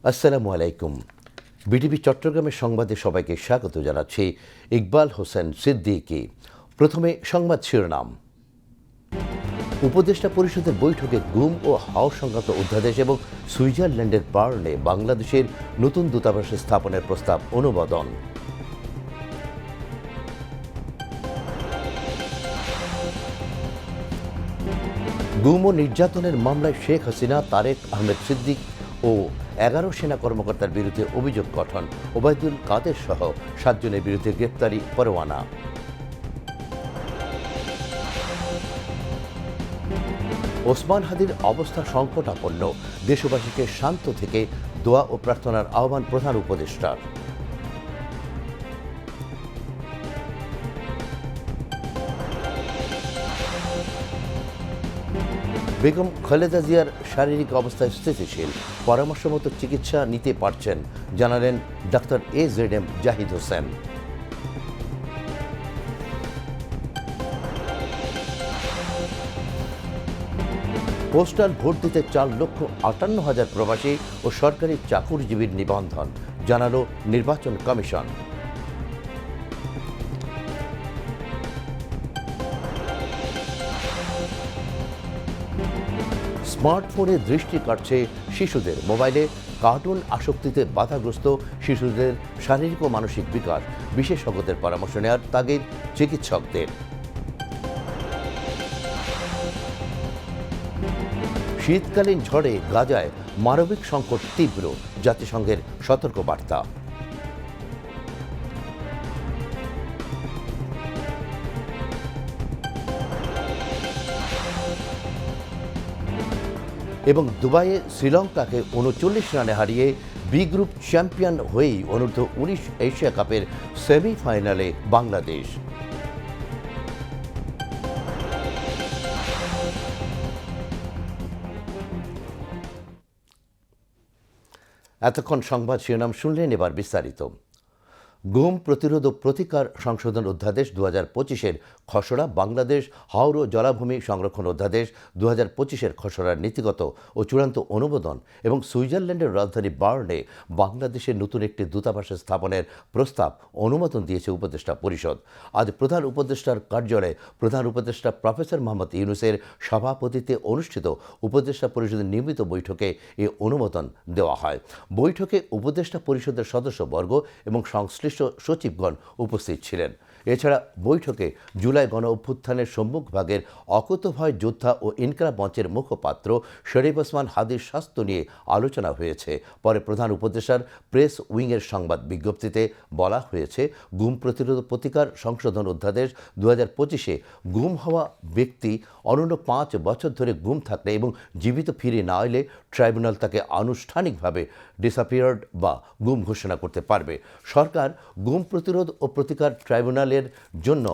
আসসালামু আলাইকুম। বিটিভি চট্টগ্রামের সংবাদে সবাইকে স্বাগত জানাচ্ছি ইকবাল হোসেন সিদ্দিকী। প্রথমে সংবাদ শিরোনাম। উপদেষ্টা পরিষদের বৈঠকে গুম ও হাওর সংক্রান্ত অধ্যাদেশ এবং সুইজারল্যান্ডের বার্নে বাংলাদেশের নতুন দূতাবাস স্থাপনের প্রস্তাব অনুমোদন। গুম ও নির্যাতনের মামলায় শেখ হাসিনা, তারেক আহমেদ সিদ্দিক ও 11 সেনা কর্মকর্তার বিরুদ্ধে অভিযোগ গঠন। ওবায়দুল কাদের সহ 7 জনের বিরুদ্ধে গ্রেপ্তারি পরোয়ানা। ওসমান হাদির অবস্থা সংকটাপন্ন, দেশবাসীকে শান্ত থেকে দোয়া ও প্রার্থনার আহ্বান প্রধান উপদেষ্টার। বেগম খালেদা জিয়ার শারীরিক অবস্থা স্থিতিশীল, পরামর্শ মতো চিকিৎসা নিতে পারছেন, জানালেন doctor AZM Zahid Hossain. Postal vote দিতে 4,58,000 প্রবাসী ও সরকারি চাকুরিজীবীর নিবন্ধন, জানালো নির্বাচন কমিশন। স্মার্টফোনে দৃষ্টি কাটছে শিশুদের, মোবাইলে কার্টুন আসক্তিতে বাধাগ্রস্ত শিশুদের শারীরিক ও মানসিক বিকাশ, বিশেষজ্ঞদের পরামর্শ নেওয়ার তাগিদ চিকিৎসকদের। শীতকালীন ঝড়ে গাজায় মানবিক সংকট তীব্র, জাতিসংঘের সতর্কবার্তা। এবং দুবাইয়ে শ্রীলঙ্কাকে 39 রানে হারিয়ে বি গ্রুপ চ্যাম্পিয়ন হয়েই অনূর্ধ্ব-19 এশিয়া কাপের সেমিফাইনালে বাংলাদেশ। এতক্ষণ সংবাদ শিরোনাম শুনলেন, এবার বিস্তারিত। গুম প্রতিরোধ ও প্রতিকার সংশোধন অধ্যাদেশ 2025-এর খসড়া, বাংলাদেশ হাওর ও জলাভূমি সংরক্ষণ অধ্যাদেশ 2025-এর খসড়ার নীতিগত ও চূড়ান্ত অনুমোদন এবং সুইজারল্যান্ডের রাজধানী বার্নে বাংলাদেশের নতুন একটি দূতাবাস স্থাপনের প্রস্তাব অনুমোদন দিয়েছে উপদেষ্টা পরিষদ। আজ প্রধান উপদেষ্টার কার্যালয়ে প্রধান উপদেষ্টা প্রফেসর মোহাম্মদ ইউনূসের সভাপতিত্বে অনুষ্ঠিত উপদেষ্টা পরিষদের নিয়মিত বৈঠকে এ অনুমোদন দেওয়া হয়। বৈঠকে উপদেষ্টা পরিষদের সদস্যবর্গ এবং সংশ্লিষ্ট সচিবগণ উপস্থিত ছিলেন। এছাড়া বৈঠকে জুলাই গণ অভ্যুত্থানের সম্মুখভাগের অকুতোভয় যোদ্ধা ও ইনকিলাব মঞ্চের মুখপাত্র শরীফ ওসমান হাদির স্বাস্থ্য নিয়ে আলোচনা হয়েছে। পরে প্রধান উপদেষ্টার প্রেস উইংয়ের সংবাদ বিজ্ঞপ্তিতে বলা হয়েছে, গুম প্রতিরোধ প্রতিকার সংশোধন অধ্যাদেশ 2025-এ গুম হওয়া ব্যক্তি অনূন্য 5 বছর ধরে গুম থাকলে এবং জীবিত ফিরে না এলে ট্রাইব্যুনাল তাকে আনুষ্ঠানিকভাবে ডিসঅ্যাপিয়ার্ড বা গুম ঘোষণা করতে পারবে। সরকার গুম প্রতিরোধ ও প্রতিকার ট্রাইব্যুনালের জন্য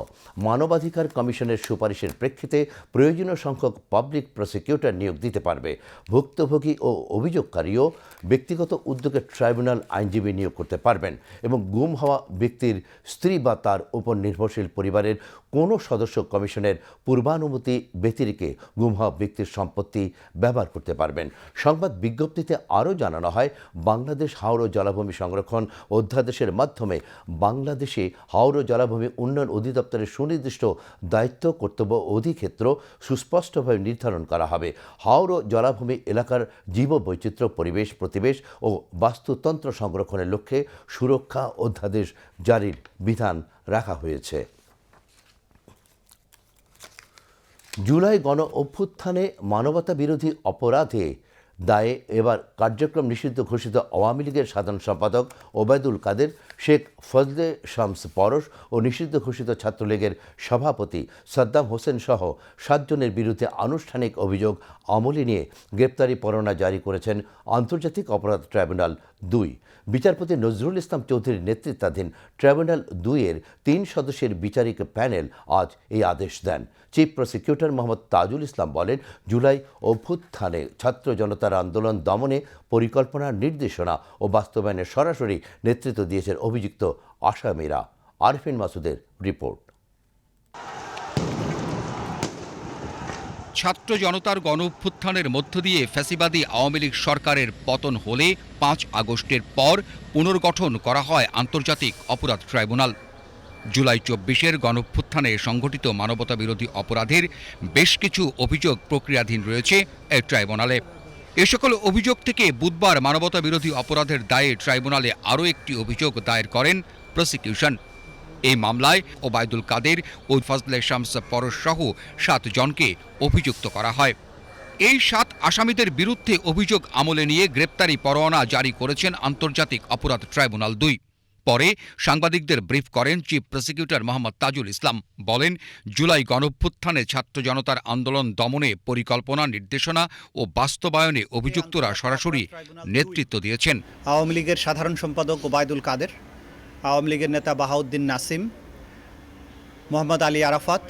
মানবাধিকার কমিশনের সুপারিশের প্রেক্ষিতে প্রয়োজনীয় সংখ্যক পাবলিক প্রসিকিউটর নিয়োগ দিতে পারবে। ভুক্তভোগী ও অভিযোগকারীও ব্যক্তিগত উদ্যোগে ট্রাইব্যুনাল আইনজীবী নিয়োগ করতে পারবেন এবং গুম হওয়া ব্যক্তির স্ত্রী বা তার উপর নির্ভরশীল পরিবারের কোনো সদস্য কমিশনের পূর্বানুমতি ব্যতিরেকে গুম হওয়া ব্যক্তির সম্পত্তি ব্যবহার করতে পারবেন। সংবাদ বিজ্ঞপ্তিতে আরও জানানো হয়, বাংলাদেশ হাওর ও জলাভূমি সংরক্ষণ অধ্যাদেশের মাধ্যমে বাংলাদেশে হাওর ও জলাভূমি উন্নয়ন অধিদপ্তরের সুনির্দিষ্ট দায়িত্ব, কর্তব্য ও অধিক্ষেত্র সুস্পষ্টভাবে নির্ধারণ করা হবে। হাওর ও জলাভূমি এলাকার জীববৈচিত্র্য, পরিবেশ, প্রতিবেশ ও বাস্তুতন্ত্র সংরক্ষণের লক্ষ্যে সুরক্ষা অধ্যাদেশ জারির বিধান রাখা হয়েছে। জুলাই গণ অভ্যুত্থানে মানবতা বিরোধী অপরাধে দায়ে এবার কার্যক্রম নিষিদ্ধ ঘোষিত আওয়ামী লীগের সাধারণ সম্পাদক ওবায়দুল কাদের, শেখ ফজলে শামস পরশ ও নিষিদ্ধ ঘোষিত ছাত্রলীগের সভাপতি সাদ্দাম হোসেন সহ 7 জনের বিরুদ্ধে আনুষ্ঠানিক অভিযোগ আমলে নিয়ে গ্রেপ্তারি পরোয়ানা জারি করেছেন আন্তর্জাতিক অপরাধ ট্রাইব্যুনাল 2। বিচারপতি নজরুল ইসলাম চৌধুরীর নেতৃত্বাধীন ট্রাইব্যুনাল 2-এর 3 সদস্যের বিচারিক প্যানেল আজ এই আদেশ দেন। চিফ প্রসিকিউটর মোহাম্মদ তাজুল ইসলাম বলেন, জুলাই অভ্যুত্থানে ছাত্র জনতার আন্দোলন দমনে পরিকল্পনা, নির্দেশনা ও বাস্তবায়নে সরাসরি নেতৃত্ব দিয়েছেন অভিযুক্ত আসামিরা। আরফিন মাসুদের রিপোর্ট। ছাত্র জনতার গণঅভ্যুত্থানের মধ্য দিয়ে ফ্যাসিবাদী আওয়ামী লীগ সরকারের পতন হলে ৫ আগস্টের পর পুনর্গঠন করা হয় আন্তর্জাতিক অপরাধ ট্রাইব্যুনাল। জুলাই ২৪-এর গণঅভ্যুত্থানে সংঘটিত মানবতাবিরোধী অপরাধের বেশ কিছু অভিযোগ প্রক্রিয়াধীন রয়েছে এই ট্রাইব্যুনালে। এ সকল অভিযোগ থেকে বুধবার মানবতাবিরোধী অপরাধের দায়ে ট্রাইব্যুনালে আরও একটি অভিযোগ দায়ের করেন প্রসিকিউশন। এই মামলায় ওবায়দুল কাদের ও ফজলে শামস পরশ সহ ৭ জনকে অভিযুক্ত করা হয়। এই ৭ আসামিদের বিরুদ্ধে অভিযোগ আমলে নিয়ে গ্রেপ্তারি পরোয়ানা জারি করেছেন আন্তর্জাতিক অপরাধ ট্রাইব্যুনাল ২। পরে সাংবাদিকদের ব্রিফ করেন চিফ প্রসিকিউটর মোহাম্মদ তাজুল ইসলাম। বলেন, জুলাই গণঅভ্যুত্থানে ছাত্র জনতার আন্দোলন দমনে পরিকল্পনা, নির্দেশনা ও বাস্তবায়নে অভিযুক্তরা সরাসরি নেতৃত্ব দিয়েছেন। আওয়ামী লীগের সাধারণ সম্পাদক ওবায়দুল কাদের, আওয়ামী লীগের নেতা বাহাউদ্দিন নাসিম, মোহাম্মদ আলী আরাফাত,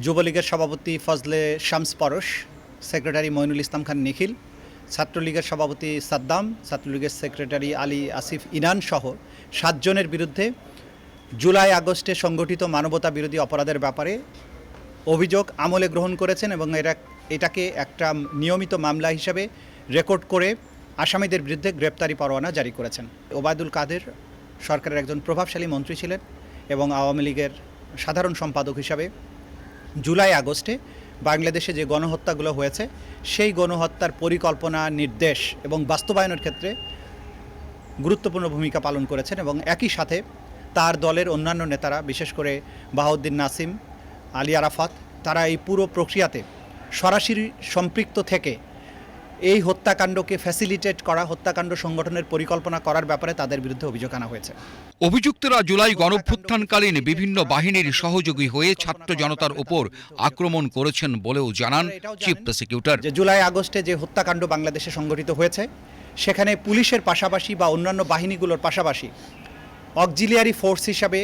যুবলীগের সভাপতি ফজলে শামস পরশ, সেক্রেটারি মঈনুল ইসলাম খান নিখিল, ছাত্রলীগের সভাপতি সাদ্দাম, ছাত্রলীগের সেক্রেটারি আলী আসিফ ইনান সহ ৭ জনের বিরুদ্ধে জুলাই আগস্টে সংগঠিত মানবতা বিরোধী অপরাধের ব্যাপারে অভিযোগ আমলে গ্রহণ করেছেন এবং এটাকে একটা নিয়মিত মামলা হিসেবে রেকর্ড করে আসামিদের বিরুদ্ধে গ্রেপ্তারি পরোয়ানা জারি করেছেন। ওবায়দুল কাদের সরকারের একজন প্রভাবশালী মন্ত্রী ছিলেন এবং আওয়ামী লীগের সাধারণ সম্পাদক হিসাবে জুলাই আগস্টে বাংলাদেশে যে গণহত্যাগুলো হয়েছে সেই গণহত্যার পরিকল্পনা, নির্দেশ এবং বাস্তবায়নের ক্ষেত্রে গুরুত্বপূর্ণ ভূমিকা পালন করেছেন এবং একই সাথে তার দলের অন্যান্য নেতারা, বিশেষ করে বাহাউদ্দিন নাসিম, আলী আরাফাত, তারা এই পুরো প্রক্রিয়াতে সরাসরি সম্পৃক্ত থেকে এই হত্যাকাণ্ডকে ফ্যাসিলিটেট করা, হত্যাকাণ্ড সংগঠনের পরিকল্পনা করার ব্যাপারে তাদের বিরুদ্ধে অভিযোগ আনা হয়েছে। অভিযুক্তরা জুলাই গণঅভ্যুত্থানকালীন বিভিন্ন বাহিনীর সহযোগী হয়ে ছাত্র জনতার উপর আক্রমণ করেছেন বলেও জানান চিফ প্রসিকিউটর। যে জুলাই আগস্টে যে হত্যাকাণ্ড বাংলাদেশে সংঘটিত হয়েছে সেখানে পুলিশের পাশাপাশি বা অন্যান্য বাহিনীগুলোর পাশাপাশি অক্সিলিয়ারি ফোর্স হিসাবে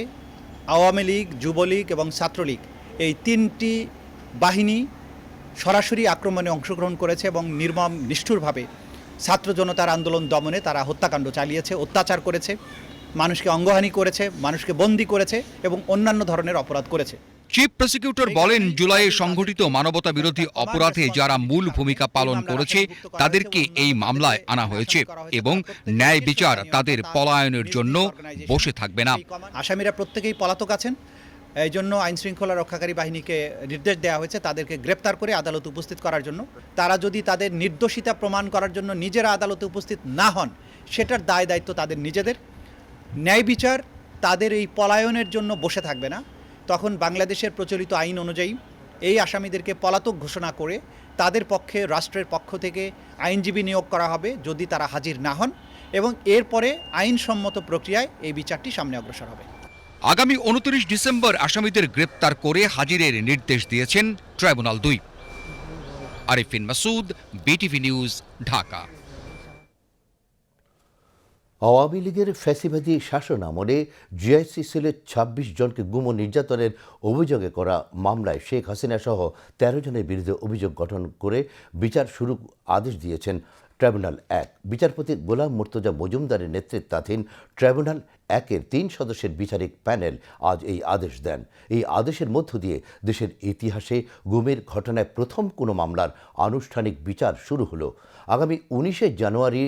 আওয়ামী লীগ, যুবলীগ এবং ছাত্রলীগ এই ৩টি বাহিনী সরাসরি আক্রমণে অংশগ্রহণ করেছে এবং নির্মম নিষ্ঠুরভাবে ছাত্র জনতার আন্দোলন দমনে তারা হত্যাকাণ্ড চালিয়েছে, অত্যাচার করেছে, মানুষকে অঙ্গহানি করেছে, মানুষকে বন্দী করেছে এবং অন্যান্য ধরনের অপরাধ করেছে। চিফ প্রসিকিউটর বলেন, জুলাইয়ে সংঘটিত মানবতা বিরোধী অপরাধে যারা মূল ভূমিকা পালন করেছে তাদেরকে এই মামলায় আনা হয়েছে এবং ন্যায় বিচার তাদের পলায়নের জন্য বসে থাকবে না। আসামিরা প্রত্যেকেই পলাতক আছেন, এই জন্য আইনশৃঙ্খলা রক্ষাকারী বাহিনীকে নির্দেশ দেওয়া হয়েছে তাদেরকে গ্রেপ্তার করে আদালতে উপস্থিত করার জন্য। তারা যদি তাদের নির্দোষিতা প্রমাণ করার জন্য নিজেরা আদালতে উপস্থিত না হন, সেটার দায় দায়িত্ব তাদের নিজেদের। ন্যায় বিচার তাদের এই পলায়নের জন্য বসে থাকবে না। তখন বাংলাদেশের প্রচলিত আইন অনুযায়ী এই আসামিদেরকে পলাতক ঘোষণা করে তাদের পক্ষে রাষ্ট্রের পক্ষ থেকে আইনজীবী নিয়োগ করা হবে যদি তারা হাজির না হন, এবং এরপরে আইনসম্মত প্রক্রিয়ায় এই বিচারটি সামনে অগ্রসর হবে। আগামী ২৯ ডিসেম্বর আসামিদের গ্রেপ্তার করে হাজিরের নির্দেশ দিয়েছেন tribunal ২। Arifin Masud, BTV news, Dhaka. Awami লীগের ফ্যাসিবাদী শাসন আমলে জিআইসি সেলের ২৬ জনকে গুম ও নির্যাতনের অভিযোগে করা মামলায় শেখ হাসিনা সহ ১৩ জনের বিরুদ্ধে অভিযোগ গঠন করে বিচার শুরু আদেশ দিয়েছেন ট্রাইব্যুনাল ১। বিচারপতি গোলাম মুর্তজা মজুমদারের নেতৃত্বাধীন ট্রাইব্যুনাল ১-এর ৩ সদস্যের বিচারিক প্যানেল আজ এই আদেশ দেন। এই আদেশের মধ্য দিয়ে দেশের ইতিহাসে গুমের ঘটনায় প্রথম কোনো মামলার আনুষ্ঠানিক বিচার শুরু হলো। আগামী ১৯শে জানুয়ারি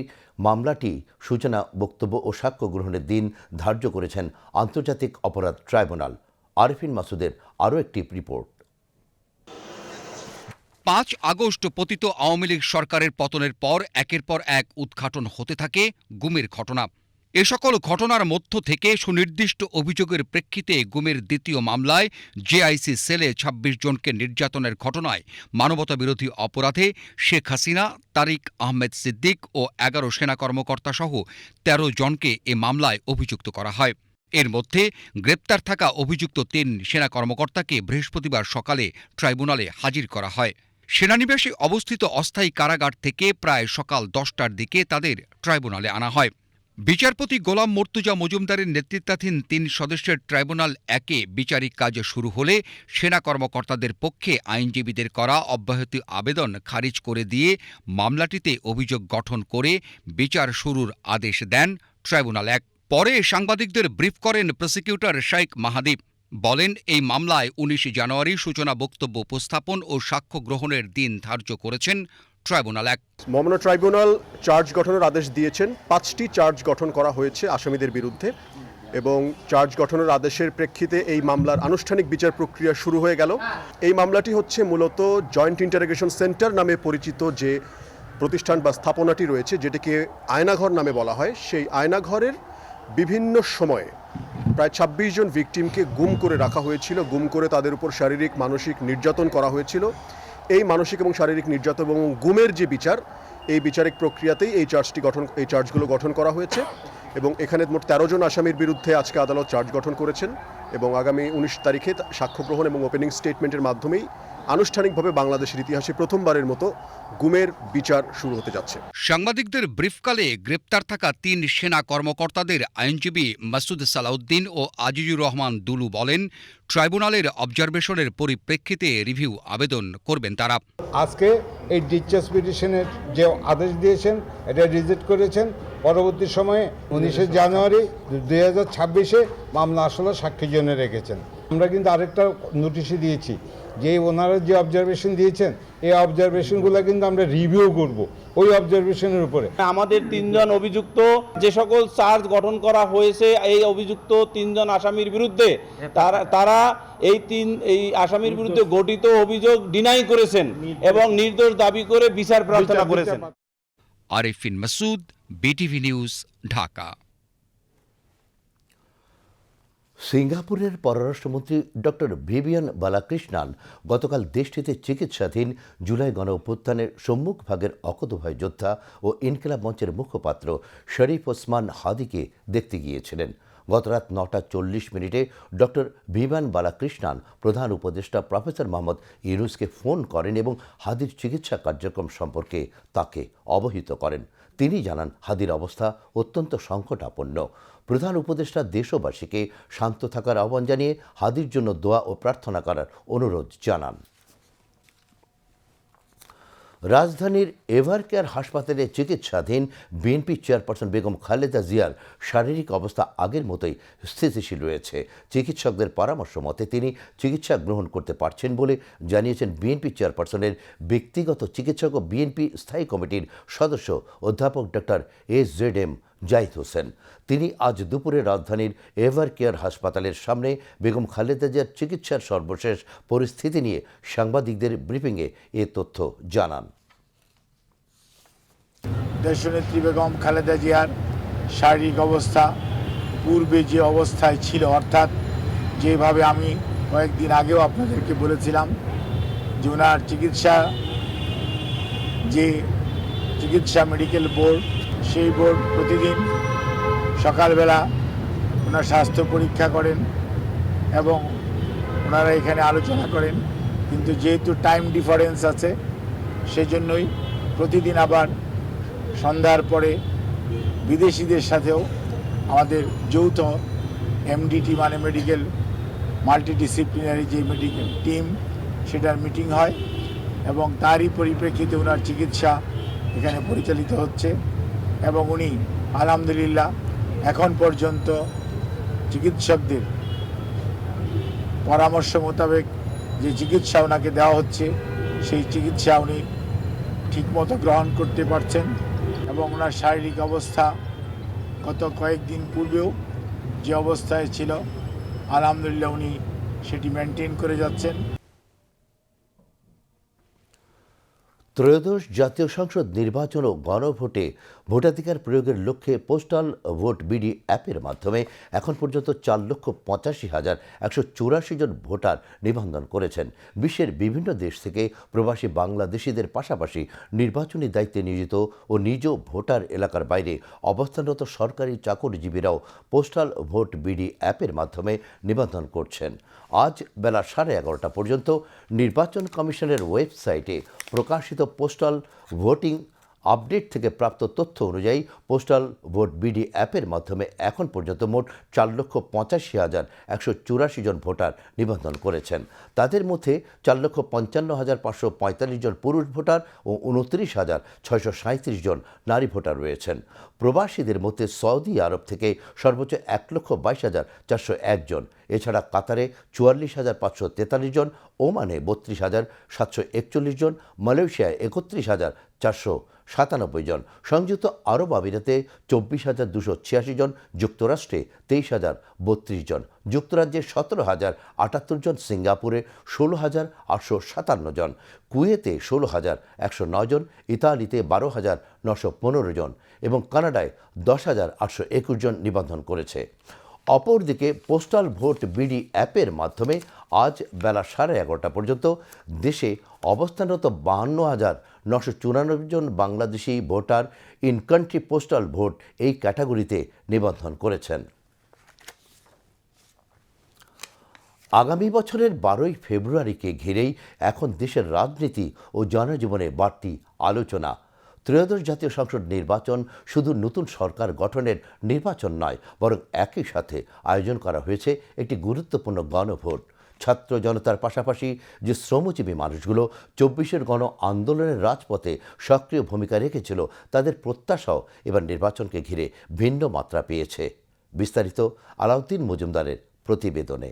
মামলাটি সূচনা, বক্তব্য ও সাক্ষ্য গ্রহণের দিন ধার্য করেছেন আন্তর্জাতিক অপরাধ ট্রাইব্যুনাল। আরিফিন মাসুদের আরও একটি রিপোর্ট। ৫ আগস্ট পতিত আওয়ামী লীগ সরকারের পতনের পর একের পর এক উদ্ঘাটন হতে থাকে গুমের ঘটনা। এ সকল ঘটনার মধ্য থেকে সুনির্দিষ্ট অভিযোগের প্রেক্ষিতে গুমের দ্বিতীয় মামলায় জেআইসি সেলে ২৬ জনকে নির্যাতনের ঘটনায় মানবতাবিরোধী অপরাধে শেখ হাসিনা, তারিক আহমেদ সিদ্দিক ও ১১ সেনা কর্মকর্তাসহ ১৩ জনকে এ মামলায় অভিযুক্ত করা হয়। এর মধ্যে গ্রেপ্তার থাকা অভিযুক্ত ৩ সেনা কর্মকর্তাকে বৃহস্পতিবার সকালে ট্রাইব্যুনালে হাজির করা হয়। সেনানিবাসে অবস্থিত অস্থায়ী কারাগার থেকে প্রায় সকাল ১০টার দিকে তাদের ট্রাইব্যুনালে আনা হয়। বিচারপতি গোলাম মুর্তজা মজুমদারের নেতৃত্বাধীন ৩ সদস্যের ট্রাইব্যুনাল ১-এ বিচারিক কাজ শুরু হলে সেনা কর্মকর্তাদের পক্ষে আইনজীবীদের করা অব্যাহতি আবেদন খারিজ করে দিয়ে মামলাটিতে অভিযোগ গঠন করে বিচার শুরুর আদেশ দেন ট্রাইব্যুনাল ১। পরে সাংবাদিকদের ব্রিফ করেন প্রসিকিউটর শাইখ মাহাদি। বলেন, এই মামলায় ১৯ জানুয়ারি সূচনা বক্তব্য উপস্থাপন ও সাক্ষ্য গ্রহণের দিন ধার্য করেছেন ট্রাইব্যুনাল ১। মামলা ট্রাইব্যুনাল চার্জ গঠনের আদেশ দিয়েছেন। ৫টি চার্জ গঠন করা হয়েছে আসামিদের বিরুদ্ধে এবং চার্জ গঠনের আদেশের প্রেক্ষিতে এই মামলার আনুষ্ঠানিক বিচার প্রক্রিয়া শুরু হয়ে গেল। এই মামলাটি হচ্ছে মূলত জয়েন্ট ইন্টারোগেশন সেন্টার নামে পরিচিত যে প্রতিষ্ঠান বা স্থাপনাটি রয়েছে, যেটিকে আয়নাঘর নামে বলা হয়, সেই আয়নাঘরের বিভিন্ন সময়ে প্রায় ২৬ জন ভিকটিমকে গুম করে রাখা হয়েছিল। গুম করে তাদের উপর শারীরিক মানসিক নির্যাতন করা হয়েছিল। এই মানসিক এবং শারীরিক নির্যাতন এবং গুমের যে বিচার, এই বিচারিক প্রক্রিয়াতেই এই চার্জগুলো গঠন করা হয়েছে এবং এখানে মোট ১৩ জন আসামির বিরুদ্ধে আজকে আদালত চার্জ গঠন করেছেন এবং আগামী ১৯ তারিখে সাক্ষ্য গ্রহণ এবং ওপেনিং স্টেটমেন্টের মাধ্যমেই আনুষ্ঠানিকভাবে বাংলাদেশের ইতিহাসে প্রথমবারের মতো গুমের বিচার শুরু হতে যাচ্ছে। সাংবাদিকদের ব্রিফকালে গ্রেপ্তার থাকা ৩ সেনা কর্মকর্তাদের আইনজীবী মাসুদ সালাউদ্দিন ও আজিজুর রহমান দুলু বলেন, ট্রাইব্যুনালের অবজারভেশনের পরিপ্রেক্ষিতে রিভিউ আবেদন করবেন তারা। আজকে এই ডিসচার্জ পিটিশনের যে আদেশ দিয়েছেন এটা রিজেক্ট করেছেন। পরবর্তী সময়ে ১৯ জানুয়ারি ২০২৬ মামলা আসলে সাক্ষীর জন্য রেখেছেন। আমরা কিন্তু আরেকটা নোটিশই দিয়েছি যে ওনারা যে অবজারভেশন দিয়েছেন এই অবজারভেশনগুলো কিন্তু আমরা রিভিউ করব ওই অবজারভেশনের উপরে। আমাদের ৩ জন অভিযুক্ত যে সকল চার্জ গঠন করা হয়েছে এই অভিযুক্ত ৩ জন আসামির বিরুদ্ধে তারা এই আসামির বিরুদ্ধে গঠিত অভিযোগ ডিনাই করেছেন এবং নির্দোষ দাবি করে বিচার প্রার্থনা করেছেন। Arifin Masud, BTV news, Dhaka. সিঙ্গাপুরের পররাষ্ট্রমন্ত্রী ডক্টর ভিভিয়ান বালাকৃষ্ণান গতকাল দেশটিতে চিকিৎসাধীন জুলাই গণ অভ্যুত্থানের সম্মুখভাগের অকুতোভয় যোদ্ধা ও ইনকিলাব মঞ্চের মুখপাত্র শরীফ ওসমান হাদিকে দেখতে গিয়েছিলেন। গতরাত ৯টা ৪০ ডক্টর ভিভিয়ান বালাকৃষ্ণান প্রধান উপদেষ্টা প্রফেসর মোহাম্মদ ইউনূসকে ফোন করেন এবং হাদির চিকিৎসা কার্যক্রম সম্পর্কে তাকে অবহিত করেন। তিনি জানান, হাদির অবস্থা অত্যন্ত সংকটাপন্ন। প্রধান উপদেষ্টা দেশবাসীকে শান্ত থাকার আহ্বান জানিয়ে হাদির জন্য দোয়া ও প্রার্থনা করার অনুরোধ জানান। রাজধানীর এভারকেয়ার হাসপাতালে চিকিৎসাধীন বিএনপি চেয়ারপারসন বেগম খালেদা জিয়ার শারীরিক অবস্থা আগের মতোই স্থিতিশীল রয়েছে। চিকিৎসকদের পরামর্শ মতে তিনি চিকিৎসা গ্রহণ করতে পারছেন বলে জানিয়েছেন বিএনপি চেয়ারপারসনের ব্যক্তিগত চিকিৎসক ও বিএনপি স্থায়ী কমিটির সদস্য অধ্যাপক ডক্টর এস.জেড.এম. জাহিদ হোসেন। তিনি আজ দুপুরে রাজধানীর এভারকেয়ার হাসপাতালের সামনে বেগম খালেদা জিয়ার চিকিৎসার সর্বশেষ পরিস্থিতি নিয়ে সাংবাদিকদের ব্রিফিংয়ে এ তথ্য জানান। দেশনেত্রী বেগম খালেদা জিয়ার শারীরিক অবস্থা পূর্বে যে অবস্থায় ছিল, অর্থাৎ যেভাবে আমি কয়েকদিন আগেও আপনাদেরকে বলেছিলাম যে ওনার চিকিৎসা মেডিকেল বোর্ড, সেই বোর্ড প্রতিদিন সকালবেলা ওনার স্বাস্থ্য পরীক্ষা করেন এবং ওনারা এখানে আলোচনা করেন। কিন্তু যেহেতু টাইম ডিফারেন্স আছে সেজন্যই প্রতিদিন আবার সন্ধ্যার পরে বিদেশিদের সাথেও আমাদের যৌথ এমডিটি মানে মেডিকেল মাল্টিডিসিপ্লিনারি যে মেডিকেল টিম সেটার মিটিং হয় এবং তারই পরিপ্রেক্ষিতে ওনার চিকিৎসা এখানে পরিচালিত হচ্ছে এবং উনি আলহামদুলিল্লাহ এখন পর্যন্ত চিকিৎসকদের পরামর্শ মোতাবেক যে চিকিৎসা ওনাকে দেওয়া হচ্ছে সেই চিকিৎসা উনি ঠিকমতো গ্রহণ করতে পারছেন এবং ওনার শারীরিক অবস্থা গত কয়েকদিন পূর্বেও যে অবস্থায় ছিল আলহামদুলিল্লাহ উনি সেটি মেনটেন করে যাচ্ছেন। ত্রয়োদশ জাতীয় সংসদ নির্বাচন ও গণভোটে ভোটাধিকার প্রয়োগের লক্ষ্যে পোস্টাল ভোট বিডি অ্যাপের মাধ্যমে এখন পর্যন্ত ৪,৮৫,১৮৪ জন ভোটার নিবন্ধন করেছেন। বিশ্বের বিভিন্ন দেশ থেকে প্রবাসী বাংলাদেশিদের পাশাপাশি নির্বাচনী দায়িত্বে নিয়োজিত ও নিজ ভোটার এলাকার বাইরে অবস্থানরত সরকারি চাকরিজীবীরাও পোস্টাল ভোট বিডি অ্যাপের মাধ্যমে নিবন্ধন করছেন। আজ বেলা 11:30 পর্যন্ত নির্বাচন কমিশনের ওয়েবসাইটে প্রকাশিত পোস্টাল ভোটিং আপডেট থেকে প্রাপ্ত তথ্য অনুযায়ী পোস্টাল ভোট বিডি অ্যাপের মাধ্যমে এখন পর্যন্ত মোট 4,85,184 জন ভোটার নিবন্ধন করেছেন। তাদের মধ্যে 4,55,545 জন পুরুষ ভোটার ও 29,637 জন নারী ভোটার রয়েছেন। প্রবাসীদের মধ্যে সৌদি আরব থেকে সর্বোচ্চ 1,22,401 জন, এছাড়া কাতারে 44,543 জন, ওমানে 32,741 জন, মালয়েশিয়ায় 31,497 জন, সংযুক্ত আরব আমিরাতে 24,286 জন, যুক্তরাষ্ট্রে 23,032 জন, যুক্তরাজ্যে 17,078 জন, সিঙ্গাপুরে 16,857 জন, কুয়েতে 16,109 জন, ইতালিতে 12,915 জন এবং কানাডায় 10,821 জন নিবন্ধন করেছে। অপরদিকে পোস্টাল ভোট বিডি অ্যাপের মাধ্যমে আজ বেলা 11:30 পর্যন্ত দেশে অবস্থানরত 52,994 জন Bangladeshi voter in country postal vote এই ক্যাটাগরিতে নিবন্ধন করেছেন। আগামী বছরের 12ই ফেব্রুয়ারিকে ঘিরেই এখন দেশের রাজনীতি ও জনজীবনে বাড়তি আলোচনা। ত্রয়োদশ জাতীয় সংসদ নির্বাচন শুধু নতুন সরকার গঠনের নির্বাচন নয়, বরং একই সাথে আয়োজন করা হয়েছে একটি গুরুত্বপূর্ণ গণভোট। ছাত্র জনতার পাশাপাশি যে শ্রমজীবী মানুষগুলো 24-এর গণ আন্দোলনের রাজপথে সক্রিয় ভূমিকা রেখেছিল, তাদের প্রত্যাশাও এবার নির্বাচনকে ঘিরে ভিন্ন মাত্রা পেয়েছে। বিস্তারিত আলাউদ্দিন মজুমদারের প্রতিবেদনে।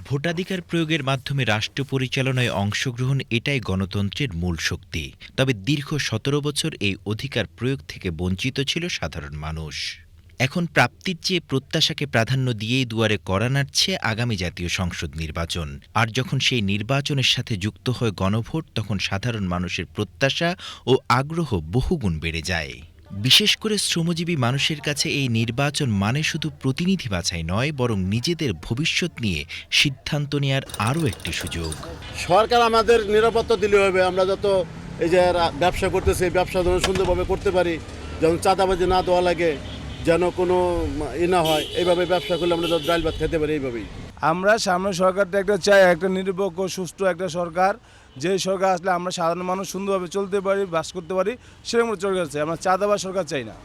ভোটাধিকার প্রয়োগের মাধ্যমে রাষ্ট্র পরিচালনায় অংশগ্রহণ এটাই গণতন্ত্রের মূল শক্তি। তবে দীর্ঘ 17 বছর এই অধিকার প্রয়োগ থেকে বঞ্চিত ছিল সাধারণ মানুষ। এখন প্রাপ্তির চেয়ে প্রত্যাশাকে প্রাধান্য দিয়েই দুয়ারে কড়া নাড়ছে আগামী জাতীয় সংসদ নির্বাচন। আর যখন সেই নির্বাচনের সাথে যুক্ত হয় গণভোট, তখন সাধারণ মানুষের প্রত্যাশা ও আগ্রহ বহুগুণ বেড়ে যায়। বিশেষ করে শ্রমজীবী মানুষের কাছে এই নির্বাচন মানে শুধু প্রতিনিধি বাছাই নয়, বরং নিজেদের ভবিষ্যৎ নিয়ে সিদ্ধান্ত নেওয়ার আরও একটি সুযোগ। সরকার আমাদের নিরাপত্তা দিলে হবে। আমরা যত এই যে ব্যবসা করতেছি, এই ব্যবসা যেন সুন্দরভাবে করতে পারি, যেমন চাঁদাবাজি না দেওয়া লাগে, যেন কোনো না হয়, এইভাবে ব্যবসা করলে আমরা ডাল ভাত খেতে পারি। এইভাবেই আমরা সামনে সরকারটা একটা চাই, একটা নিরপেক্ষ সুষ্ঠু একটা সরকার, যে সরকার আসলে আমরা সাধারণ মানুষ সুন্দরভাবে চলতে পারি, বাস করতে পারি, সেরকম সরকার চাই। আমরা চাঁদাবাজ সরকার চাই না,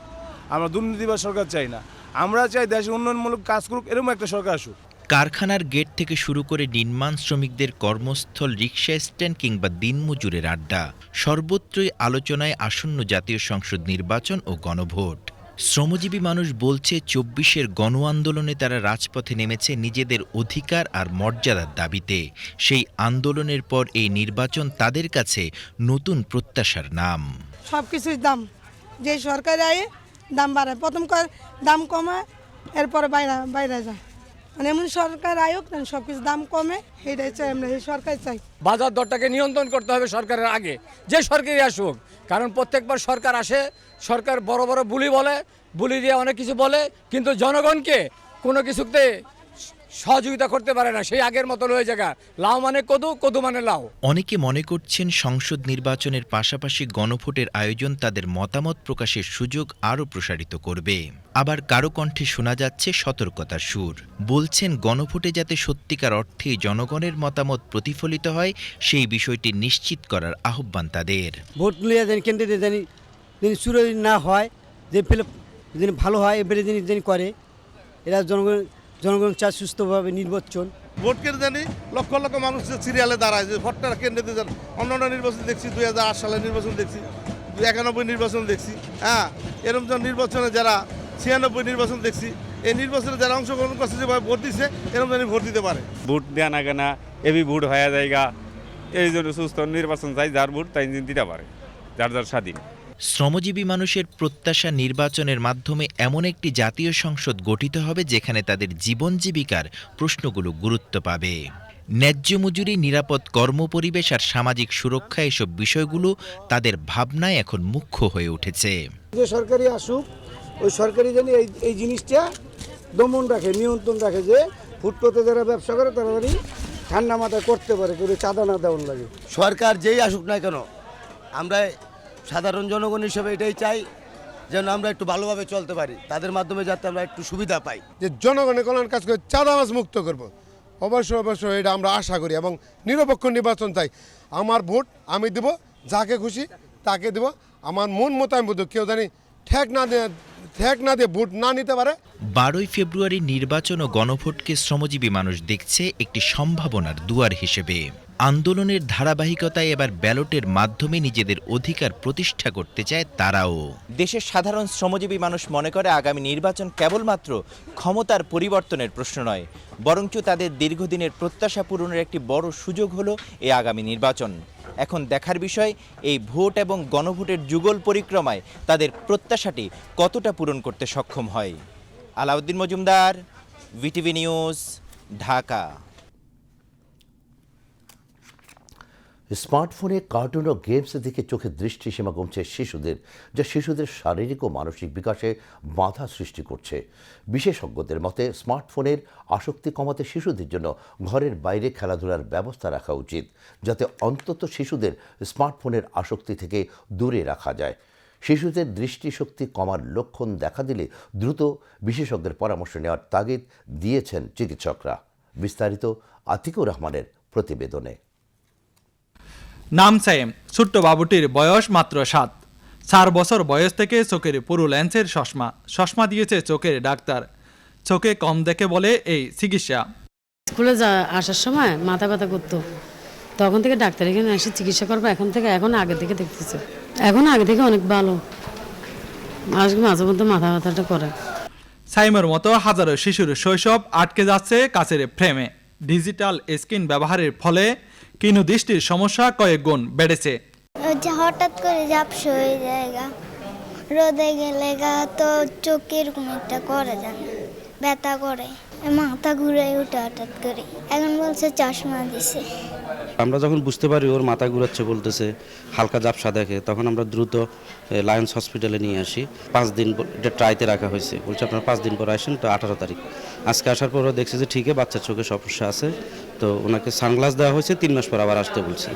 আমরা দুর্নীতিবাজ সরকার চাই না। আমরা চাই দেশের উন্নয়নমূলক কাজ করুক, এরকম একটা সরকার আসুক। কারখানার গেট থেকে শুরু করে নির্মাণ শ্রমিকদের কর্মস্থল, রিকশা স্ট্যান্ড কিংবা দিনমজুরের আড্ডা, সর্বত্রই আলোচনায় আসন্ন জাতীয় সংসদ নির্বাচন ও গণভোট। শ্রমজীবী মানুষ বলছে 24-এর গণ আন্দোলনে তারা রাজপথে নেমেছে নিজেদের অধিকার আর মর্যাদার দাবিতে। সেই আন্দোলনের পর এই নির্বাচন তাদের কাছে নতুন প্রত্যাশার নাম। সব কিছুর দাম, যে সরকার আয়ে দাম বাড়ায়, প্রথম দাম কমায়, এরপরে বাইরে যায়। মানে এমন সরকার আয়োগ সব কিছু দাম কমে, এটাই চাই আমরা, এই সরকার চাই। বাজার দরটাকে নিয়ন্ত্রণ করতে হবে সরকারের আগে, যে সরকারই আসুক। কারণ প্রত্যেকবার সরকার আসে, সরকার বড় বড় বুলি দিয়ে অনেক কিছু বলে, কিন্তু জনগণকে কোনো কিছুতে সহযোগিতা করতে পারে না। সেই আগের মতো হয়ে জায়গা, লাউ মানে কদু, কদু মানে লাউ। অনেকে মনে করছেন সংসদ নির্বাচনের পাশাপাশি গণভোটের আয়োজন তাদের মতামত প্রকাশের সুযোগ আরও প্রসারিত করবে। আবার কারো কণ্ঠে শোনা যাচ্ছে সতর্কতার সুর। বলছেন গণভোটে যাতে সত্যিকার অর্থে জনগণের মতামত প্রতিফলিত হয়, সেই বিষয়টি নিশ্চিত করার আহ্বান তাদের। ভোট নিয়ে কেন্দ্রে জানি চুরি না হয়, যে ফেলে যিনি ভালো হয় এবারে যিনি করে, এরা জনগণ চায় সুস্থভাবে নির্বাচন। ভোট কেন্দ্রে জানি লক্ষ লক্ষ মানুষ সিরিয়ালে দাঁড়ায়, যে ভোটটা কেন্দ্রে যান। অন্যান্য নির্বাচন দেখছি, 2008 সালের নির্বাচন দেখছি, 91 নির্বাচন দেখছি, এরকম নির্বাচনে যারা 96 নির্বাচন দেখছি, এই নির্বাচনে যারা অংশগ্রহণ করছে, যেভাবে ভোট দিচ্ছে, এরকম জানি ভোট দিতে পারে। ভোট দেয়া না কেনা এবি ভোট হয়ে যায়গা, এই জন্য সুস্থ নির্বাচন চাই, যার ভোট তাই দিতে পারে, যার স্বাধীন। শ্রমজীবী মানুষের প্রত্যাশা নির্বাচনের মাধ্যমে এমন একটি জাতীয় সংসদ গঠিত হবে যেখানে তাদের জীবন জীবিকার প্রশ্নগুলো গুরুত্ব পাবে। ন্যায্য মজুরি, নিরাপদ কর্মপরিবেশ আর সামাজিক সুরক্ষা, এসব বিষয়গুলো তাদের ভাবনায় এখন মুখ্য হয়ে উঠেছে। যে সরকারি আসুক, ওই সরকারি জানি এই জিনিসটা দমন রাখে, নিয়ন্ত্রণ রাখে, যে ফুটপাতে যারা ব্যবসা করে তারা জানি ঠান্ডা মাথায় করতে পারে, করে চাঁদা না দেওয়ার লাগে। সরকার যেই আসুক না কেন, আমরা সাধারণ জনগণ হিসেবে এটাই চাই, যেন আমরা একটু ভালোভাবে চলতে পারি, তাদের মাধ্যমে যাতে আমরা একটু সুবিধা পাই। যে জনগণের কল্যাণ কাজ করে চাঁদাবাজ মুক্ত করব, অবশ্যই এটা আমরা আশা করি, এবং নিরপেক্ষ নির্বাচন চাই। আমার ভোট আমি দেব যাকে খুশি, তাকে দেব। আমার মন মতো আমি বলতে কেউ জানি ঠেক না দিয়ে ভোট না নিতে পারে। 12ই ফেব্রুয়ারি নির্বাচন ও গণভোটকে শ্রমজীবী মানুষ দেখছে একটি সম্ভাবনার দুয়ার হিসেবে। আন্দোলনের ধারাবাহিকতায় এবার ব্যালটের মাধ্যমে নিজেদের অধিকার প্রতিষ্ঠা করতে চায় তারাও। দেশের সাধারণ শ্রমজীবী মানুষ মনে করে আগামী নির্বাচন কেবলমাত্র ক্ষমতার পরিবর্তনের প্রশ্ন নয়, বরঞ্চ তাদের দীর্ঘদিনের প্রত্যাশা পূরণের একটি বড় সুযোগ হলো এই আগামী নির্বাচন। এখন দেখার বিষয় এই ভোট এবং গণভোটের যুগল পরিক্রমায় তাদের প্রত্যাশাটি কতটা পূরণ করতে সক্ষম হয়। Alauddin Majumdar, VTV news, Dhaka. স্মার্টফোনে কার্টুন ও গেমসের দিকে চোখের দৃষ্টিসীমা কমছে শিশুদের, যা শিশুদের শারীরিক ও মানসিক বিকাশে বাধা সৃষ্টি করছে। বিশেষজ্ঞদের মতে স্মার্টফোনের আসক্তি কমাতে শিশুদের জন্য ঘরের বাইরে খেলাধুলার ব্যবস্থা রাখা উচিত, যাতে অন্তত শিশুদের স্মার্টফোনের আসক্তি থেকে দূরে রাখা যায়। শিশুদের দৃষ্টিশক্তি কমার লক্ষণ দেখা দিলে দ্রুত বিশেষজ্ঞের পরামর্শ নেওয়ার তাগিদ দিয়েছেন চিকিৎসকরা। বিস্তারিত আতিকুর রহমানের প্রতিবেদনে। নাম সাইম, ছোট্ট বাবুটির বয়স মাত্র 7। 4 বছর বয়স থেকে চোখের পুরো লেন্সের চশমা দিয়েছে চোখের ডাক্তার। চোখে কম দেখে বলে এই চিকিৎসা। স্কুলে আসার সময় মাথা ব্যথা করতো, তখন থেকে ডাক্তার এখানে এসে চিকিৎসা করবো। এখন আগে থেকে দেখতেছে, এখন আগে থেকে অনেক ভালো। মাঝে মধ্যে মাথা ব্যথাটা করে। সাইমের মতো হাজারো শিশুর শৈশব আটকে যাচ্ছে কাচের ফ্রেমে। ডিজিটাল স্ক্রিন ব্যবহারের ফলে কিনু দৃষ্টির সমস্যা কয়েক গুণ বেড়েছে। হঠাৎ করে ঝাপসা হয়ে যায়, রোদে গেলে তো চোখে এরকম একটা করে যায়, ব্যথা করে, মাথা ঘুরে উঠে হঠাৎ করে। এখন বলছে চশমা দিছে। আমরা যখন বুঝতে পারি ওর মাথা ঘুরাচ্ছে, বলতেছে হালকা ঝাপসা দেখে, তখন আমরা দ্রুত লায়ন্স হসপিটালে নিয়ে আসি। 5 দিন এটা ট্রাইতে রাখা হয়েছে। বলছে আপনার 5 দিন পর আসেন, তো 18 তারিখ। আজকে আসার পরও দেখছি যে ঠিকই বাচ্চার চোখে সমস্যা আছে, তো ওনাকে সানগ্লাস দেওয়া হয়েছে। 3 মাস পর আবার আসতে বলছে।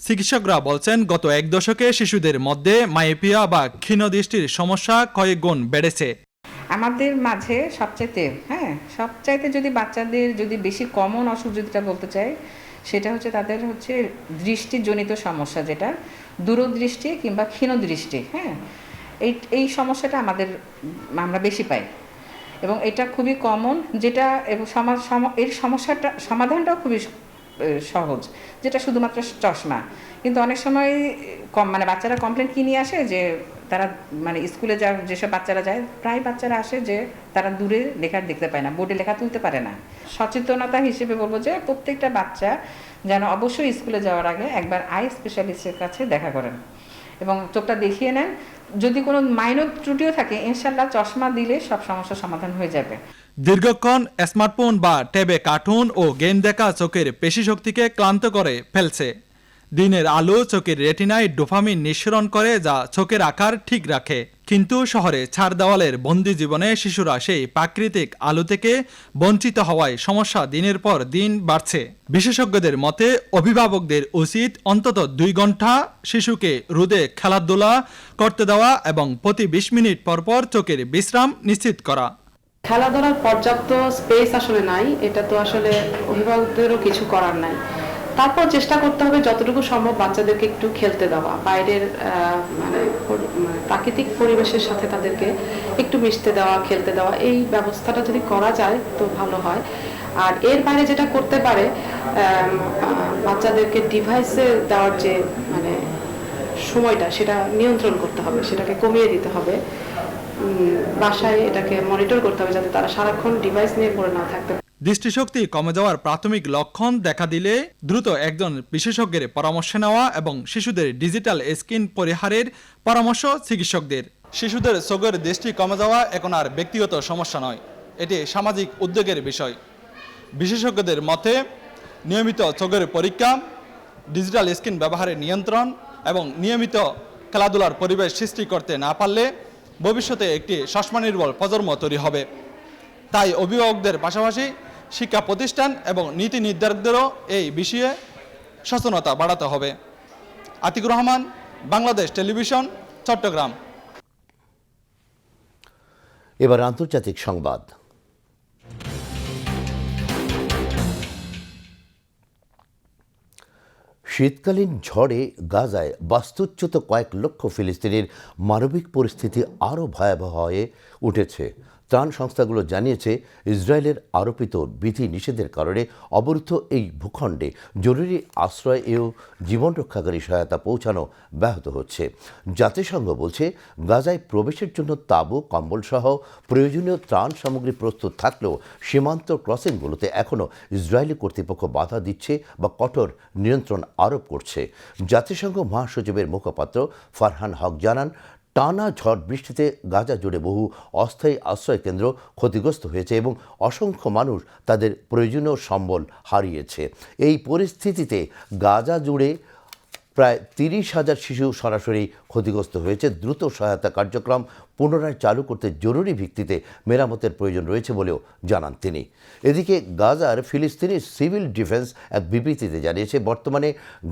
চিকিৎসকরা বলছেন গত 1 দশকে শিশুদের মধ্যে মায়োপিয়া বা ক্ষীণ দৃষ্টির সমস্যা কয়েক গুণ বেড়েছে। আমাদের মাঝে সবচাইতে যদি বাচ্চাদের যদি বেশি কমন অসুখ যেটা বলতে চাই, সেটা হচ্ছে তাদের দৃষ্টিজনিত সমস্যা, যেটা দূরদৃষ্টি কিংবা ক্ষীণ দৃষ্টি। এই সমস্যাটা আমরা বেশি পাই এবং এটা খুবই কমন, যেটা এর সমস্যাটা সমাধানটাও খুবই সহজ, যেটা শুধুমাত্র চশমা। কিন্তু অনেক সময় বাচ্চারা কমপ্লেন কি নিয়ে আসে যে তারা স্কুলে যেসব বাচ্চারা যায়, প্রায় বাচ্চারা আসে যে তারা দূরে লেখা দেখতে পায় না, বোর্ডে লেখা তুলতে পারে না। সচেতনতা হিসেবে বলবো যে প্রত্যেকটা বাচ্চা যেন অবশ্যই স্কুলে যাওয়ার আগে একবার আই স্পেশালিস্টের কাছে দেখা করেন এবং চোখটা দেখিয়ে নেন। যদি কোনো মাইনর ত্রুটিও থাকে, ইনশাল্লাহ চশমা দিলে সব সমস্যার সমাধান হয়ে যাবে। দীর্ঘক্ষণ স্মার্টফোন বা ট্যাবে কার্টুন ও গেম দেখা চোখের পেশিশক্তিকে ক্লান্ত করে ফেলছে। দিনের আলো চোখের রেটিনায় ডোপামিন নিঃসরণ করে, যা চোখের আকার ঠিক রাখে। কিন্তু শহরে ছাড় দেওয়ালের বন্দি জীবনে শিশুরা সেই প্রাকৃতিক আলো থেকে বঞ্চিত হওয়ায় সমস্যা দিনের পর দিন বাড়ছে। বিশেষজ্ঞদের মতে অভিভাবকদের উচিত অন্তত 2 ঘন্টা শিশুকে রোদে খেলাধুলা করতে দেওয়া এবং প্রতি 20 মিনিট পর পর চোখের বিশ্রাম নিশ্চিত করা। খেলাধুলার পর্যাপ্ত স্পেস আসলে নাই, এটা তো আসলে অভিভাবকদেরও কিছু করার নাই। তারপর চেষ্টা করতে হবে যতটুকু সম্ভব বাচ্চাদেরকে একটু খেলতে দেওয়া, বাইরের প্রাকৃতিক পরিবেশের সাথে তাদেরকে একটু মিশতে দেওয়া, খেলতে দেওয়া। এই ব্যবস্থাটা যদি করা যায় তো ভালো হয়। আর এর বাইরে যেটা করতে পারে, বাচ্চাদেরকে ডিভাইসে দেওয়ার যে সময়টা, সেটা নিয়ন্ত্রণ করতে হবে, সেটাকে কমিয়ে দিতে হবে। বাসায় এটাকে মনিটর করতে হবে যাতে তারা সারাক্ষণ ডিভাইস নিয়ে পড়ে না থাকতে। দৃষ্টিশক্তি কমে যাওয়ার প্রাথমিক লক্ষণ দেখা দিলে দ্রুত একজন বিশেষজ্ঞের পরামর্শ নেওয়া এবং শিশুদের ডিজিটাল স্ক্রিন পরিহারের পরামর্শ চিকিৎসকদের। শিশুদের চোখের দৃষ্টি কমে যাওয়া এখন আর ব্যক্তিগত সমস্যা নয়, এটি সামাজিক উদ্যোগের বিষয়। বিশেষজ্ঞদের মতে নিয়মিত চোখের পরীক্ষা, ডিজিটাল স্ক্রিন ব্যবহারের নিয়ন্ত্রণ এবং নিয়মিত খেলাধুলার পরিবেশ সৃষ্টি করতে না পারলে ভবিষ্যতে একটি চশমা নির্ভর প্রজন্ম তৈরি হবে। তাই অভিভাবকদের পাশাপাশি শিক্ষা প্রতিষ্ঠান এবং নীতি নির্ধারকদেরও এই বিষয়ে সচেতনতা বাড়াতে হবে। আতিকুর রহমান, বাংলাদেশ টেলিভিশন, চট্টগ্রাম। এবার আন্তর্জাতিক সংবাদ। শীতকালীন ঝড়ে গাজায় বাস্তুচ্যুত কয়েক লক্ষ ফিলিস্তিনির মানবিক পরিস্থিতি আরও ভয়াবহ হয়ে উঠেছে। ত্রাণ সংস্থাগুলো জানিয়েছে, ইসরায়েলের আরোপিত বিধি নিষেধের কারণে অবরুদ্ধ এই ভূখণ্ডে জরুরি আশ্রয় ও জীবন রক্ষাকারী সহায়তা পৌঁছানো ব্যাহত হচ্ছে। জাতিসংঘ বলছে, গাজায় প্রবেশের জন্য তাঁবু, কম্বলসহ প্রয়োজনীয় ত্রাণ সামগ্রী প্রস্তুত থাকলেও সীমান্ত ক্রসিংগুলোতে এখনও ইসরায়েলি কর্তৃপক্ষ বাধা দিচ্ছে বা কঠোর নিয়ন্ত্রণ আরোপ করছে। জাতিসংঘ মহাসচিবের মুখপাত্র ফারহান হক জানান, টানা ঝড় বৃষ্টিতে গাজা জুড়ে বহু অস্থায়ী আশ্রয়কেন্দ্র ক্ষতিগ্রস্ত হয়েছে এবং অসংখ্য মানুষ তাদের প্রয়োজনীয় সম্বল হারিয়েছে। এই পরিস্থিতিতে গাজা জুড়ে প্রায় 30,000 শিশু সরাসরি ক্ষতিগ্রস্ত হয়েছে। দ্রুত সহায়তা কার্যক্রম পুনরায় চালু করতে জরুরি ভিত্তিতে মেরামতের প্রয়োজন রয়েছে বলেও জানান তিনি। এদিকে গাজার ফিলিস্তিনি সিভিল ডিফেন্স এক বিবৃতিতে জানিয়েছে, বর্তমানে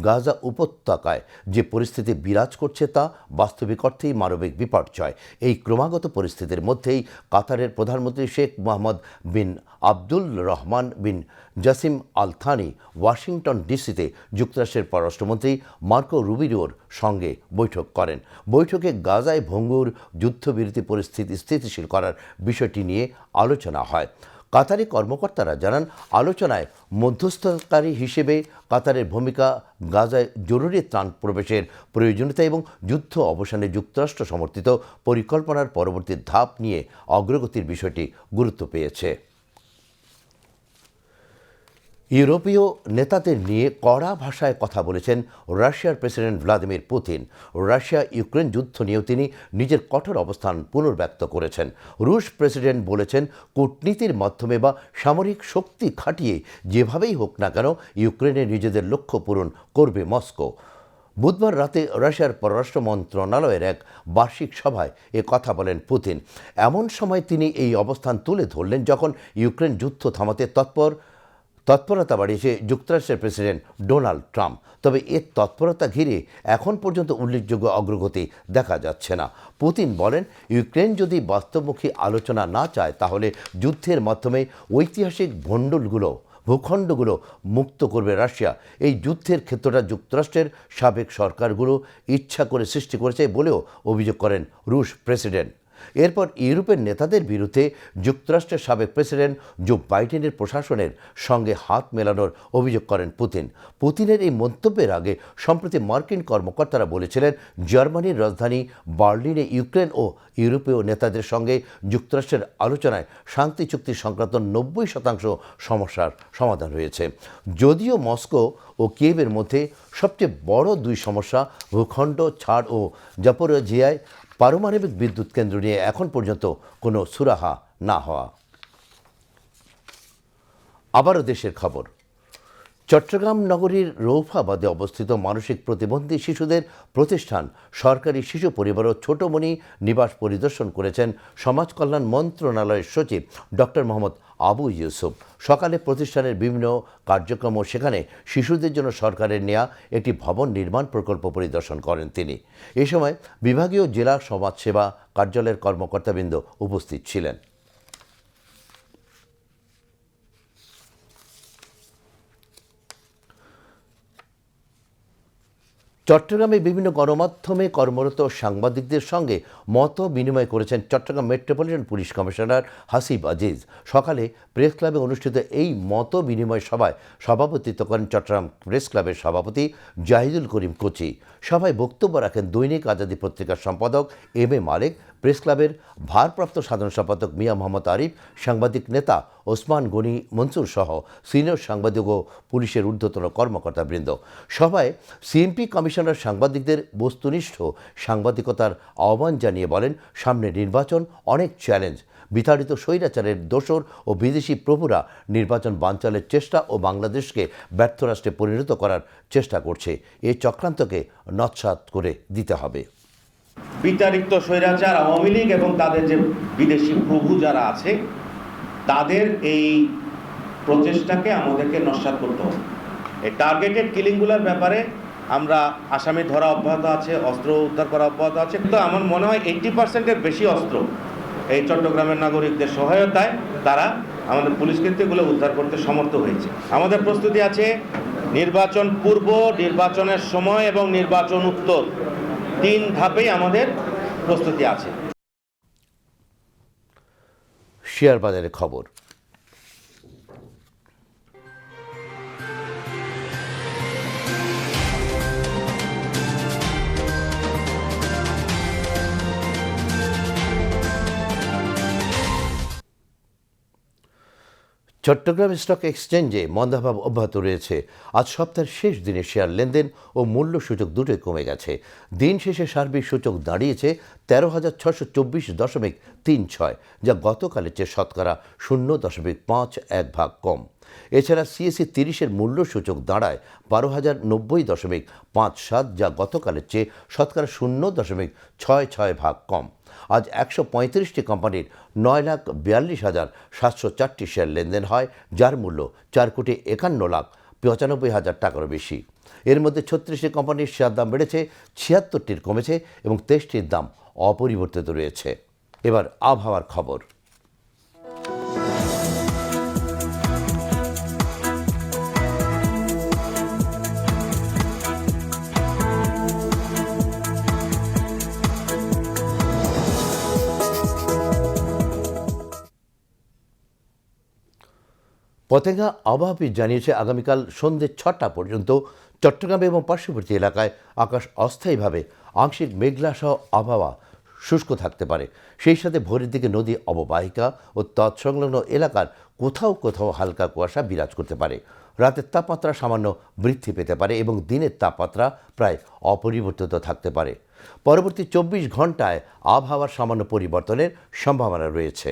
গাজা উপত্যকায় যে পরিস্থিতি বিরাজ করছে তা বাস্তবিক অর্থেই মানবিক বিপর্যয়। এই ক্রমাগত পরিস্থিতির মধ্যেই কাতারের প্রধানমন্ত্রী শেখ মোহাম্মদ বিন আব্দুল রহমান বিন জাসিম আল থানি ওয়াশিংটন ডিসিতে যুক্তরাষ্ট্রের পররাষ্ট্রমন্ত্রী মার্কো রুবিওর সঙ্গে বৈঠক করেন। বৈঠকে গাজায় ভঙ্গুর যুদ্ধবিরতি পরিস্থিতি স্থিতিশীল করার বিষয়টি নিয়ে আলোচনা হয়। কাতারি কর্মকর্তারা জানান, আলোচনায় মধ্যস্থকারী হিসেবে কাতারের ভূমিকা, গাজায় জরুরি ত্রাণ প্রবেশের প্রয়োজনীয়তা এবং যুদ্ধ অবসানে যুক্তরাষ্ট্র সমর্থিত পরিকল্পনার পরবর্তী ধাপ নিয়ে অগ্রগতির বিষয়টি গুরুত্ব পেয়েছে। ইউরোপীয় নেতাদের নিয়ে কড়া ভাষায় কথা বলেছেন রাশিয়ার president Vladimir Putin. Russia Ukraine যুদ্ধ নিয়েও তিনি নিজের কঠোর অবস্থান পুনর্ব্যক্ত করেছেন। রুশ প্রেসিডেন্ট বলেছেন, কূটনীতির মাধ্যমে বা সামরিক শক্তি খাটিয়ে যেভাবেই হোক না কেন ইউক্রেনে নিজেদের লক্ষ্য পূরণ করবে মস্কো। বুধবার রাতে রাশিয়ার পররাষ্ট্র মন্ত্রণালয়ের এক বার্ষিক সভায় এ কথা বলেন পুতিন। এমন সময় তিনি এই অবস্থান তুলে ধরলেন যখন ইউক্রেন যুদ্ধ থামাতে তৎপরতা বাড়িয়েছে যুক্তরাষ্ট্রের প্রেসিডেন্ট ডোনাল্ড ট্রাম্প। তবে এর তৎপরতা ঘিরে এখন পর্যন্ত উল্লেখযোগ্য অগ্রগতি দেখা যাচ্ছে না। পুতিন বলেন, ইউক্রেন যদি বাস্তবমুখী আলোচনা না চায় তাহলে যুদ্ধের মাধ্যমে ঐতিহাসিক ভূখণ্ডগুলো মুক্ত করবে রাশিয়া। এই যুদ্ধের ক্ষেত্রটা যুক্তরাষ্ট্রের সাবেক সরকারগুলো ইচ্ছা করে সৃষ্টি করেছে বলেও অভিযোগ করেন রুশ প্রেসিডেন্ট। এরপর ইউরোপের নেতাদের বিরুদ্ধে যুক্তরাষ্ট্রের সাবেক প্রেসিডেন্ট জো বাইডেনের প্রশাসনের সঙ্গে হাত মেলানোর অভিযোগ করেন পুতিন। পুতিনের এই মন্তব্যের আগে সম্প্রতি মার্কিন কর্মকর্তারা বলেছিলেন, জার্মানির রাজধানী বার্লিনে ইউক্রেন ও ইউরোপীয় নেতাদের সঙ্গে যুক্তরাষ্ট্রের আলোচনায় শান্তি চুক্তি সংক্রান্ত 90% সমস্যার সমাধান হয়েছে। যদিও মস্কো ও কিয়েভের মধ্যে সবচেয়ে বড় দুই সমস্যা ভূখণ্ড ছাড় ও জাপোরিজিয়ায় পারমাণবিক বিদ্যুৎ কেন্দ্র নিয়ে এখন পর্যন্ত কোনো সুরাহা না হওয়া। আবারও দেশের খবর। চট্টগ্রাম নগরীর রৌফাবাদে অবস্থিত মানসিক প্রতিবন্ধী শিশুদের প্রতিষ্ঠান সরকারি শিশু পরিবার ও ছোটমণি নিবাস পরিদর্শন করেছেন সমাজ কল্যাণ মন্ত্রণালয়ের সচিব ডক্টর মোহাম্মদ আবু ইউসুফ। সকালে প্রতিষ্ঠানের বিভিন্ন কার্যক্রম ও সেখানে শিশুদের জন্য সরকারের নেওয়া একটি ভবন নির্মাণ প্রকল্প পরিদর্শন করেন তিনি। এ সময় বিভাগীয় জেলা সমাজসেবা কার্যালয়ের কর্মকর্তাবৃন্দ উপস্থিত ছিলেন। চট্টগ্রামে বিভিন্ন গণমাধ্যমে কর্মরত সাংবাদিকদের সঙ্গে মত বিনিময় করেছেন Chittagong metropolitan police commissioner Hasib Aziz. সকালে প্রেস ক্লাবে অনুষ্ঠিত এই মত বিনিময় সভায় সভাপতিত্ব করেন চট্টগ্রাম প্রেস ক্লাবের সভাপতি জাহিদুল করিম কোচি। সভায় বক্তব্য রাখেন দৈনিক আজাদী পত্রিকার সম্পাদক এম এ মালেক, প্রেস ক্লাবের ভারপ্রাপ্ত সাধারণ সম্পাদক মিয়া মোহাম্মদ আরিফ, সাংবাদিক নেতা ওসমান গনি মনসুর সহ সিনিয়র সাংবাদিক ও পুলিশের ঊর্ধ্বতন কর্মকর্তাবৃন্দ। সভায় সিএমপি কমিশনার সাংবাদিকদের বস্তুনিষ্ঠ সাংবাদিকতার আহ্বান জানিয়ে বলেন, সামনে নির্বাচন, অনেক চ্যালেঞ্জ। বিতাড়িত স্বৈরাচারের দোসর ও বিদেশি প্রভুরা নির্বাচন বানচালের চেষ্টা ও বাংলাদেশকে ব্যর্থ রাষ্ট্রে পরিণত করার চেষ্টা করছে। এই চক্রান্তকে নস্যাৎ করে দিতে হবে। বিতাড়িত স্বৈরাচার আওয়ামী লীগ এবং তাদের যে বিদেশি প্রভু যারা আছে তাদের এই প্রচেষ্টাকে আমাদেরকে নস্যাৎ করতে হবে। এই টার্গেটেড কিলিংগুলোর ব্যাপারে আমরা আসামি ধরা অব্যাহত আছে, অস্ত্র উদ্ধার করা অব্যাহত আছে, কিন্তু আমার মনে হয় 80%-এর বেশি অস্ত্র এই চট্টগ্রামের নাগরিকদের সহায়তায় তারা আমাদের পুলিশ কিন্তু এগুলো উদ্ধার করতে সমর্থ হয়েছে। আমাদের প্রস্তুতি আছে নির্বাচন পূর্ব, নির্বাচনের সময় এবং নির্বাচন উত্তর 3 ধাপেই আমাদের প্রস্তুতি আছে। শেয়ার বাজারের খবর। চট্টগ্রাম স্টক এক্সচেঞ্জে মন্দাভাব অব্যাহত রয়েছে। আজ সপ্তাহের শেষ দিনে শেয়ার লেনদেন ও মূল্য সূচক দুটোই কমে গেছে। দিন শেষে সার্বিক সূচক দাঁড়িয়েছে 13,624.36, যা গতকালের চেয়ে শতকরা 0.51 কম। এছাড়া সিএসই 30-এর মূল্য সূচক দাঁড়ায় 12,090.57, যা গতকালের চেয়ে শতকরা 0.66 কম। আজ 135টি কোম্পানির 9,42,704টি শেয়ার লেনদেন হয়, যার মূল্য 4,51,95,000 টাকারও বেশি। এর মধ্যে 36টি কোম্পানির শেয়ার দাম বেড়েছে, 76টির কমেছে এবং 23টির দাম অপরিবর্তিত রয়েছে। এবার আবহাওয়ার খবর। পতেঙ্গা আবহাওয়াবিদ জানিয়েছে, আগামীকাল সন্ধ্যে 6টা পর্যন্ত চট্টগ্রাম এবং পার্শ্ববর্তী এলাকায় আকাশ অস্থায়ীভাবে আংশিক মেঘলাসহ আবহাওয়া শুষ্ক থাকতে পারে। সেই সাথে ভোরের দিকে নদী অববাহিকা ও তৎসংলগ্ন এলাকার কোথাও কোথাও হালকা কুয়াশা বিরাজ করতে পারে। রাতের তাপমাত্রা সামান্য বৃদ্ধি পেতে পারে এবং দিনের তাপমাত্রা প্রায় অপরিবর্তিত থাকতে পারে। পরবর্তী 24 ঘন্টায় আবহাওয়ার সামান্য পরিবর্তনের সম্ভাবনা রয়েছে।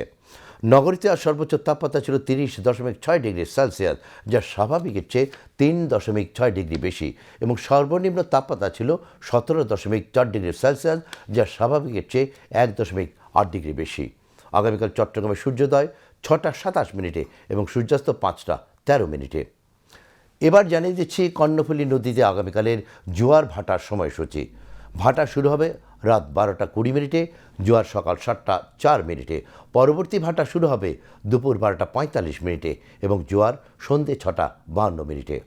নগরীতে আজ সর্বোচ্চ তাপমাত্রা ছিল 30.6 ডিগ্রি সেলসিয়াস, যা স্বাভাবিকের চেয়ে 3.6 ডিগ্রি বেশি, এবং সর্বনিম্ন তাপমাত্রা ছিল 17.4 ডিগ্রি সেলসিয়াস, যা স্বাভাবিকের চেয়ে 1.8 ডিগ্রি বেশি। আগামীকাল চট্টগ্রামে সূর্যোদয় 6টা 27 মিনিটে এবং সূর্যাস্ত 5টা 13 মিনিটে। এবার জানিয়ে দিচ্ছি কর্ণফুলী নদীতে আগামীকালের জোয়ার ভাটার সময়সূচি। ভাটা শুরু হবে রাত 12টা 20 মিনিটে, জোয়ার সকাল 7টা 4 মিনিটে। পরবর্তী ভাটা শুরু হবে দুপুর 12টা 45 মিনিটে এবং জোয়ার সন্ধ্যে 6টা 52 মিনিটে।